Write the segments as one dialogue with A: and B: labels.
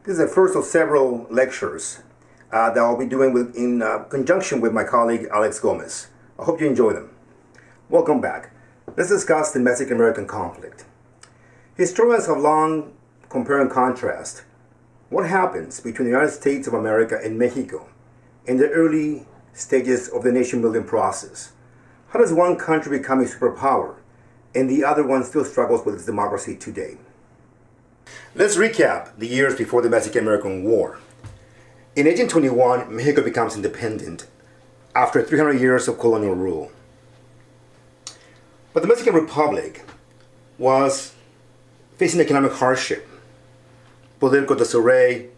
A: This is the first of several lectures that I'll be doing in conjunction with my colleague Alex Gomez. I hope you enjoy them. Welcome back. Let's discuss the Mexican-American conflict. Historians have long compared and contrasted what happens between the United States of America and Mexico in the early stages of the nation-building process. How does one country become a superpower and the other one still struggles with its democracy today? Let's recap the years before the Mexican-American War. In 1821, Mexico becomes independent after 300 years of colonial rule. But the Mexican Republic was facing economic hardship, political disarray,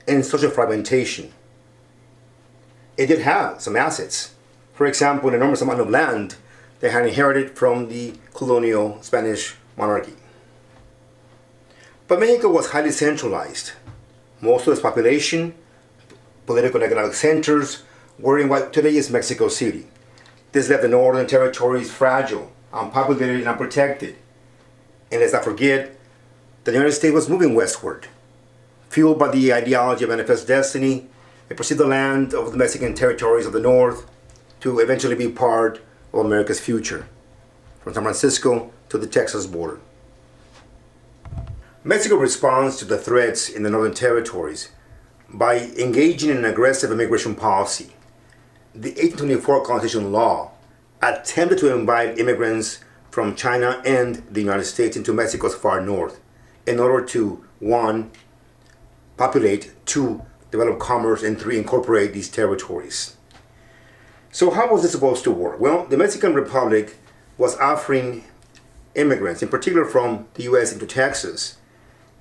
A: and social fragmentation. It did have some assets. For example, an enormous amount of land they had inherited from the colonial Spanish monarchy. But Mexico was highly centralized. Most of its population, political and economic centers, were in what today is Mexico City. This left the northern territories fragile, unpopulated, and unprotected. And let's not forget, the United States was moving westward. Fueled by the ideology of manifest destiny, it perceived the land of the Mexican territories of the north to eventually be part of America's future, from San Francisco to the Texas border. Mexico responds to the threats in the northern territories by engaging in an aggressive immigration policy. The 1824 Constitutional Law attempted to invite immigrants from China and the United States into Mexico's far north in order to, one, populate, two, develop commerce, and three, incorporate these territories. So how was this supposed to work? Well, the Mexican Republic was offering immigrants, in particular from the U.S. into Texas,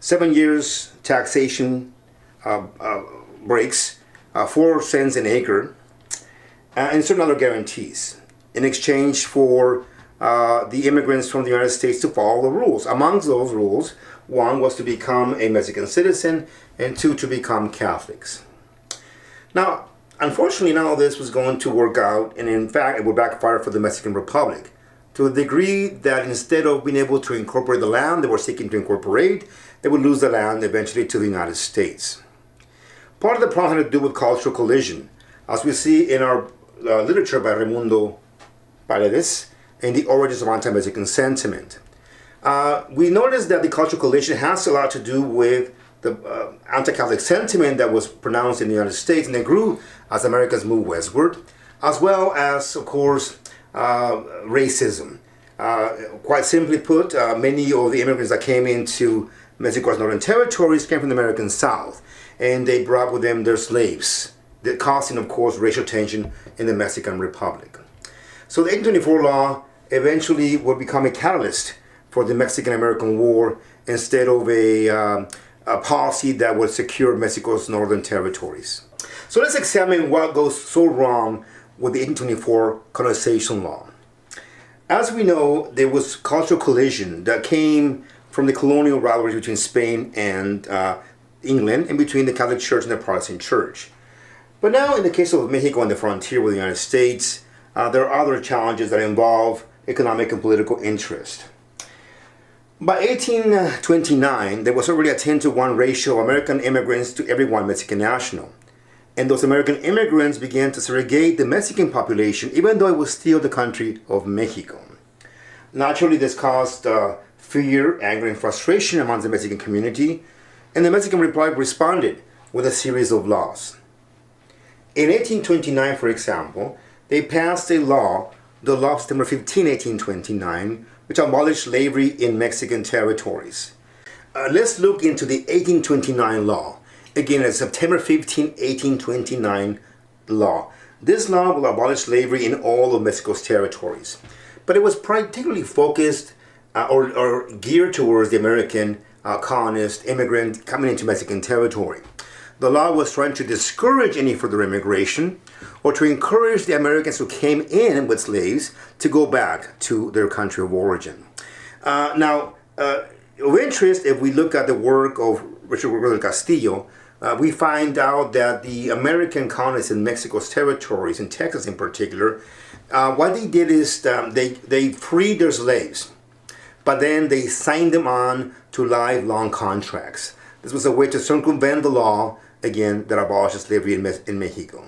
A: 7 years taxation breaks, 4 cents an acre, and certain other guarantees in exchange for the immigrants from the United States to follow the rules. Amongst those rules, one was to become a Mexican citizen, and two, to become Catholics. Now, unfortunately, none of this was going to work out, and in fact, it would backfire for the Mexican Republic to the degree that instead of being able to incorporate the land they were seeking to incorporate, they would lose the land eventually to the United States. Part of the problem had to do with cultural collision, as we see in our literature by Raimundo Paredes in The Origins of Anti-Mexican Sentiment. We notice that the cultural collision has a lot to do with the anti-Catholic sentiment that was pronounced in the United States, and it grew as Americans moved westward, as well as, of course, racism. Quite simply put, many of the immigrants that came into Mexico's northern territories came from the American South, and they brought with them their slaves, causing, of course, racial tension in the Mexican Republic. So the 1824 law eventually would become a catalyst for the Mexican-American War instead of a policy that would secure Mexico's northern territories. So let's examine what goes so wrong with the 1824 colonization law. As we know, there was cultural collision that came from the colonial rivalry between Spain and England, and between the Catholic Church and the Protestant Church. But now, in the case of Mexico and the frontier with the United States, there are other challenges that involve economic and political interest. By 1829, there was already a 10-to-1 ratio of American immigrants to every one Mexican national. And those American immigrants began to segregate the Mexican population, even though it was still the country of Mexico. Naturally, this caused fear, anger, and frustration among the Mexican community, and the Mexican Republic responded with a series of laws. In 1829, for example, they passed a law, the law of September 15, 1829, which abolished slavery in Mexican territories. Let's look into the 1829 law. Again, it's September 15, 1829 law. This law will abolish slavery in all of Mexico's territories. But it was particularly focused or geared towards the American colonist immigrant coming into Mexican territory. The law was trying to discourage any further immigration or to encourage the Americans who came in with slaves to go back to their country of origin. Now, of interest, if we look at the work of Richard Castillo, we find out that the American colonists in Mexico's territories, in Texas in particular, what they did is they freed their slaves, but then they signed them on to lifelong contracts. This was a way to circumvent the law, again, that abolished slavery in Mexico.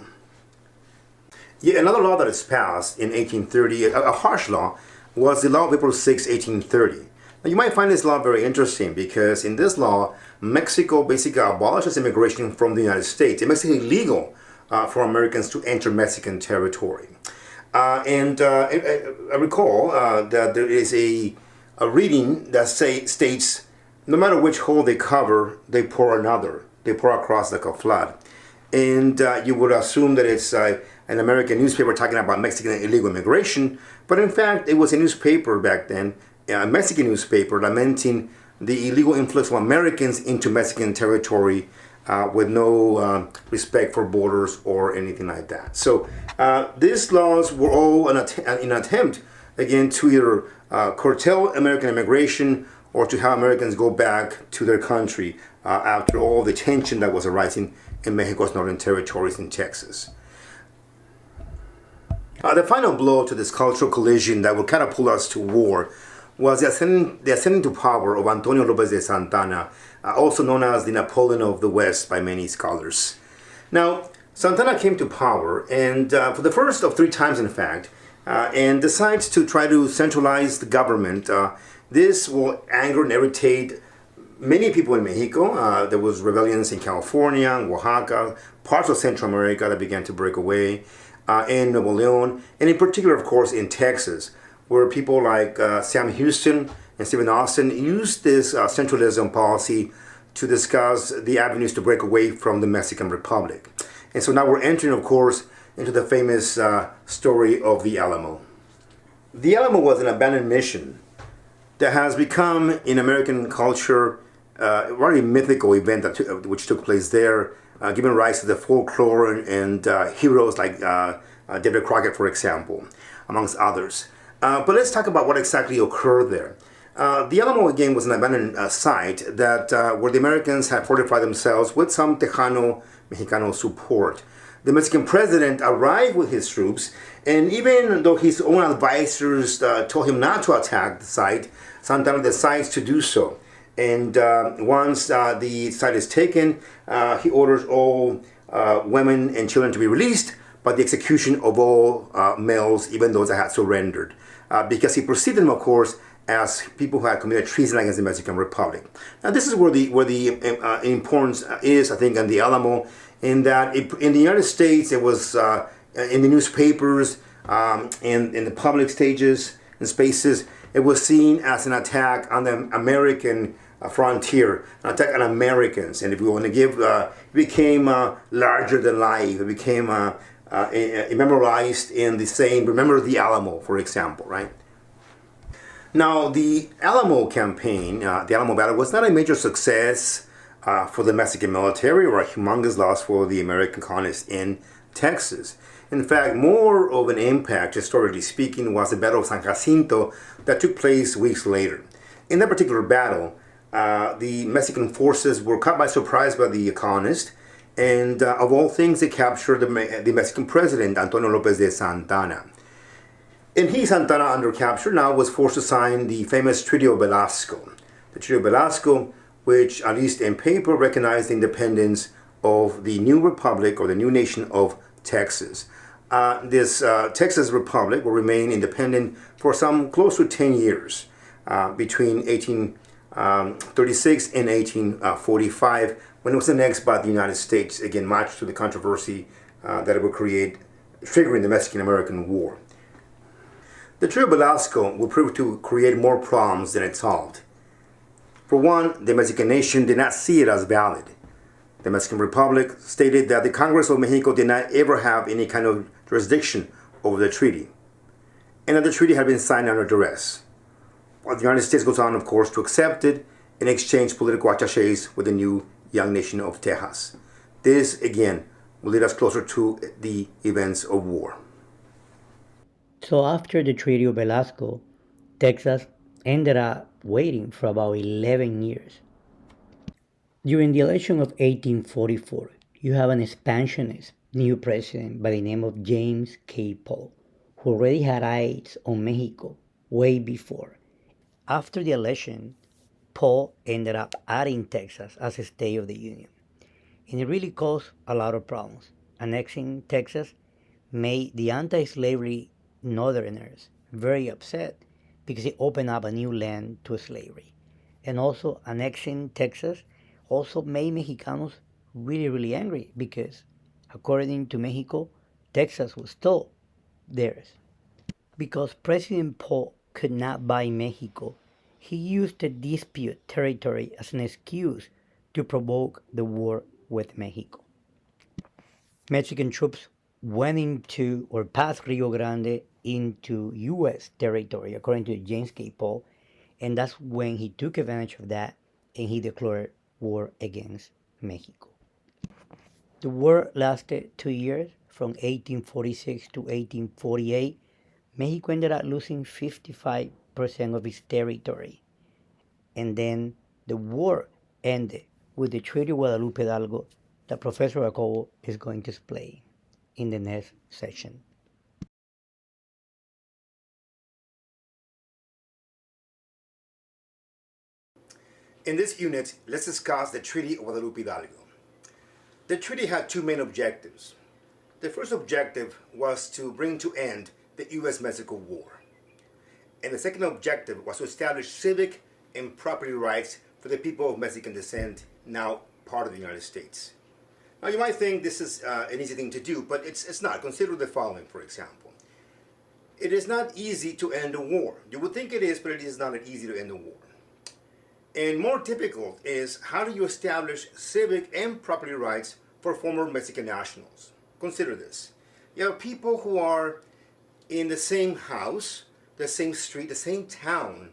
A: Yeah, another law that is passed in 1830, a harsh law, was the law of April 6, 1830. Now, you might find this law very interesting because in this law, Mexico basically abolishes immigration from the United States. It makes it illegal for Americans to enter Mexican territory. I recall that there is a reading that states, no matter which hole they cover, they pour another. They pour across like a flood. And you would assume that it's an American newspaper talking about Mexican illegal immigration, but in fact, it was a newspaper back then, a Mexican newspaper, lamenting the illegal influx of Americans into Mexican territory with no respect for borders or anything like that. So these laws were all an attempt, again, to either curtail American immigration or to have Americans go back to their country after all the tension that was arising in Mexico's northern territories in Texas. The final blow to this cultural collision that would catapult us to war was the ascending to power of Antonio Lopez de Santana, also known as the Napoleon of the West by many scholars. Now, Santana came to power, and for the first of 3 times, in fact, and decides to try to centralize the government. This will anger and irritate many people in Mexico. There was rebellions in California, Oaxaca, parts of Central America that began to break away, in Nuevo Leon, and in particular, of course, in Texas, where people like Sam Houston and Stephen Austin used this centralism policy to discuss the avenues to break away from the Mexican Republic. And so now we're entering, of course, into the famous story of the Alamo. The Alamo was an abandoned mission that has become, in American culture, a really mythical event which took place there, giving rise to the folklore and heroes like David Crockett, for example, amongst others. But let's talk about what exactly occurred there. The Alamo, again, was an abandoned site that where the Americans had fortified themselves with some Tejano Mexicano support. The Mexican president arrived with his troops, and even though his own advisors told him not to attack the site, Santana decides to do so. And once the site is taken, he orders all women and children to be released, but the execution of all males, even those that had surrendered, because he perceived them, of course, as people who had committed treason against the Mexican Republic. Now, this is where the importance is, I think, on the Alamo, in that in the United States, it was in the newspapers, in the public stages and spaces, it was seen as an attack on the American frontier, an attack on Americans. And if we want to give, it became larger than life. It became memorialized in the saying, "Remember the Alamo," for example, right? Now, the Alamo campaign, the Alamo Battle, was not a major success for the Mexican military or a humongous loss for the American colonists in Texas. In fact, more of an impact, historically speaking, was the Battle of San Jacinto that took place weeks later. In that particular battle, the Mexican forces were caught by surprise by the colonists, and of all things, they captured the Mexican president, Antonio Lopez de Santana. And he, Santana, under capture now, was forced to sign the famous Treaty of Velasco. The Treaty of Velasco, which, at least in paper, recognized the independence of the new republic or the new nation of Texas. This Texas Republic will remain independent for some close to 10 years, between 1836 and 1845, when it was annexed by the United States, again, much to the controversy that it would create, triggering the Mexican-American War. The Treaty of Velasco will prove to create more problems than it solved. For one, the Mexican nation did not see it as valid. The Mexican Republic stated that the Congress of Mexico did not ever have any kind of jurisdiction over the treaty, and that the treaty had been signed under duress. While the United States goes on, of course, to accept it and exchange political attaches with the new young nation of Texas. This, again, will lead us closer to the events of war.
B: So after the Treaty of Velasco, Texas ended up waiting for about 11 years. During the election of 1844, you have an expansionist new president by the name of James K. Polk, who already had eyes on Mexico way before. After the election, Paul ended up adding Texas as a state of the Union. And it really caused a lot of problems. Annexing Texas made the anti-slavery Northerners very upset because it opened up a new land to slavery. And also annexing Texas also made Mexicanos really, really angry because according to Mexico, Texas was still theirs. Because President Paul could not buy Mexico, he used the disputed territory as an excuse to provoke the war with Mexico. Mexican troops went into or passed Rio Grande into U.S. territory, according to James K. Paul, and that's when he took advantage of that and he declared war against Mexico. The war lasted 2 years, from 1846 to 1848. Mexico ended up losing 55% of its territory. And then the war ended with the Treaty of Guadalupe Hidalgo that Professor Jacobo is going to explain in the next session.
A: In this unit, let's discuss the Treaty of Guadalupe Hidalgo. The treaty had two main objectives. The first objective was to bring to end the US-Mexico War. And the second objective was to establish civic and property rights for the people of Mexican descent, now part of the United States. Now you might think this is an easy thing to do, but it's not. Consider the following, for example. It is not easy to end a war. You would think it is, but it is not easy to end a war. And more difficult is, how do you establish civic and property rights for former Mexican nationals? Consider this. You have people who are in the same house, the same street, the same town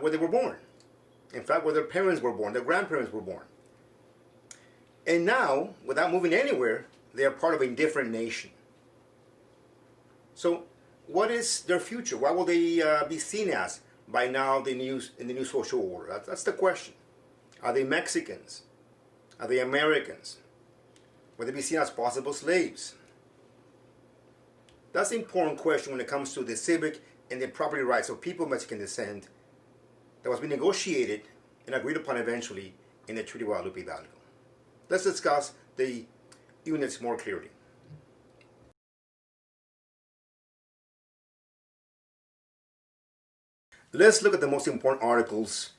A: where they were born. In fact, where their parents were born, their grandparents were born. And now, without moving anywhere, they are part of a different nation. So, what is their future? What will they be seen as by now in the new social order? That's the question. Are they Mexicans? Are they Americans? Will they be seen as possible slaves? That's an important question when it comes to the civic and the property rights of people of Mexican descent that was being negotiated and agreed upon eventually in the Treaty of Guadalupe Hidalgo. Let's discuss the units more clearly. Let's look at the most important articles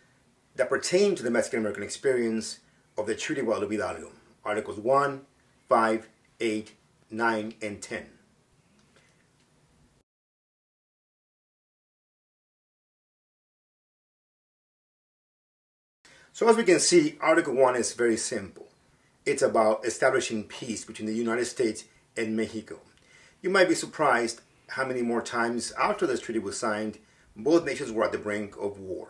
A: that pertain to the Mexican-American experience of the Treaty of Guadalupe Hidalgo. Articles 1, 5, 8, 9, and 10. So as we can see, Article 1 is very simple. It's about establishing peace between the United States and Mexico. You might be surprised how many more times after this treaty was signed, both nations were at the brink of war.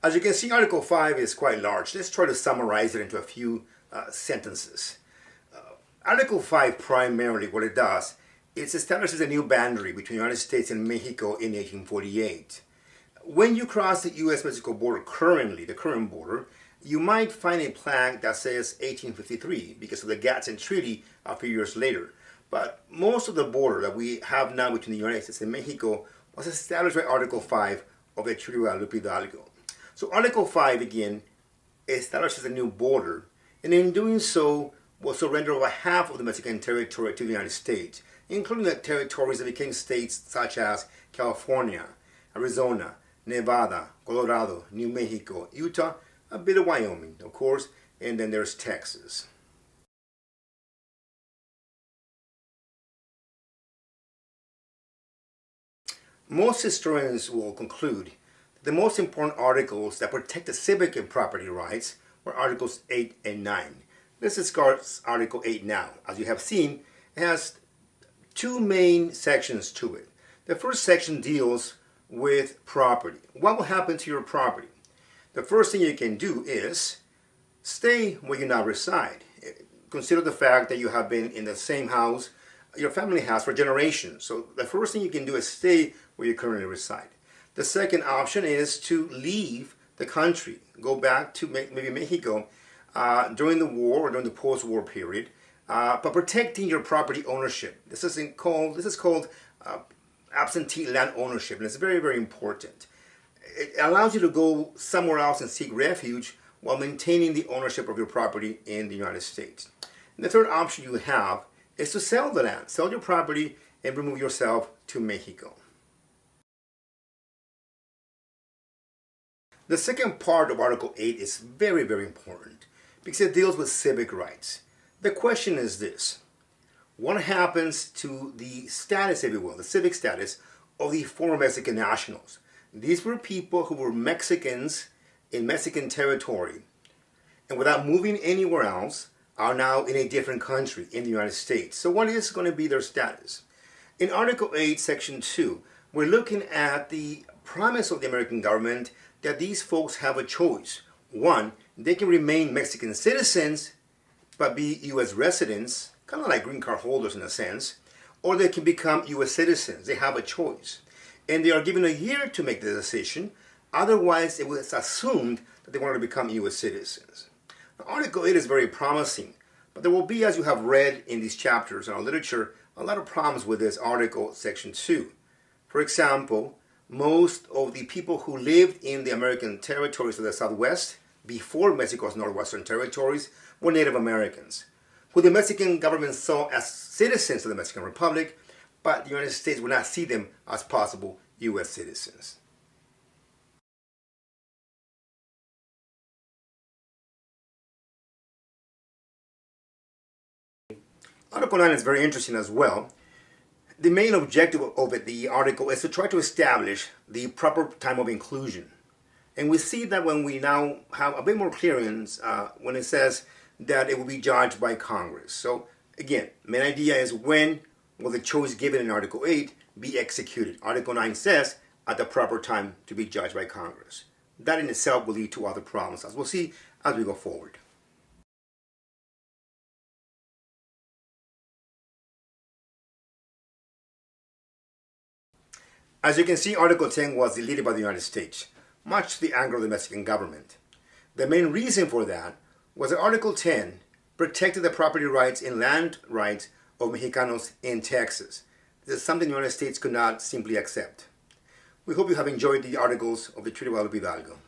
A: As you can see, Article 5 is quite large. Let's try to summarize it into a few sentences. Article 5 primarily, what it does, it establishes a new boundary between the United States and Mexico in 1848. When you cross the US-Mexico border currently, the current border, you might find a plaque that says 1853 because of the Gadsden Treaty a few years later. But most of the border that we have now between the United States and Mexico was established by Article 5 of the Treaty of Guadalupe Hidalgo. So Article 5 again establishes a new border, and in doing so will surrender over half of the Mexican territory to the United States, including the territories that became states such as California, Arizona, Nevada, Colorado, New Mexico, Utah, a bit of Wyoming, of course, and then there's Texas. Most historians will conclude that the most important articles that protect the civic and property rights were Articles 8 and 9. Let's discuss Article 8 now. As you have seen, it has two main sections to it. The first section deals with property. What will happen to your property? The first thing you can do is stay where you now reside. Consider the fact that you have been in the same house your family has for generations. So the first thing you can do is stay where you currently reside. The second option is to leave the country, go back to maybe Mexico during the war or during the post-war period, but protecting your property ownership. This is called absentee land ownership, and it's very, very important. It allows you to go somewhere else and seek refuge while maintaining the ownership of your property in the United States. And the third option you have is to sell the land, sell your property, and remove yourself to Mexico. The second part of Article 8 is very, very important because it deals with civic rights. The question is this: what happens to the status, if you will, the civic status of the former Mexican nationals? These were people who were Mexicans in Mexican territory, and without moving anywhere else, are now in a different country, in the United States. So what is going to be their status? In Article 8, Section 2, we're looking at the promise of the American government that these folks have a choice. One, they can remain Mexican citizens, but be U.S. residents, kind of like green card holders in a sense, or they can become U.S. citizens. They have a choice. And they are given a year to make the decision. Otherwise, it was assumed that they wanted to become U.S. citizens. Now, Article 8 is very promising, but there will be, as you have read in these chapters in our literature, a lot of problems with this Article, Section 2. For example, most of the people who lived in the American territories of the Southwest before Mexico's Northwestern territories were Native Americans, who the Mexican government saw as citizens of the Mexican Republic, but the United States would not see them as possible U.S. citizens. Article 9 is very interesting as well. The main objective of the article is to try to establish the proper time of inclusion. And we see that when we now have a bit more clearance when it says that it will be judged by Congress. So again, main idea is when will the choice given in Article 8 be executed. Article 9 says at the proper time to be judged by Congress. That in itself will lead to other problems, as we'll see as we go forward. As you can see, Article 10 was deleted by the United States, much to the anger of the Mexican government. The main reason for that was that Article 10 protected the property rights and land rights of Mexicanos in Texas. This is something the United States could not simply accept. We hope you have enjoyed the articles of the Treaty of Guadalupe Hidalgo.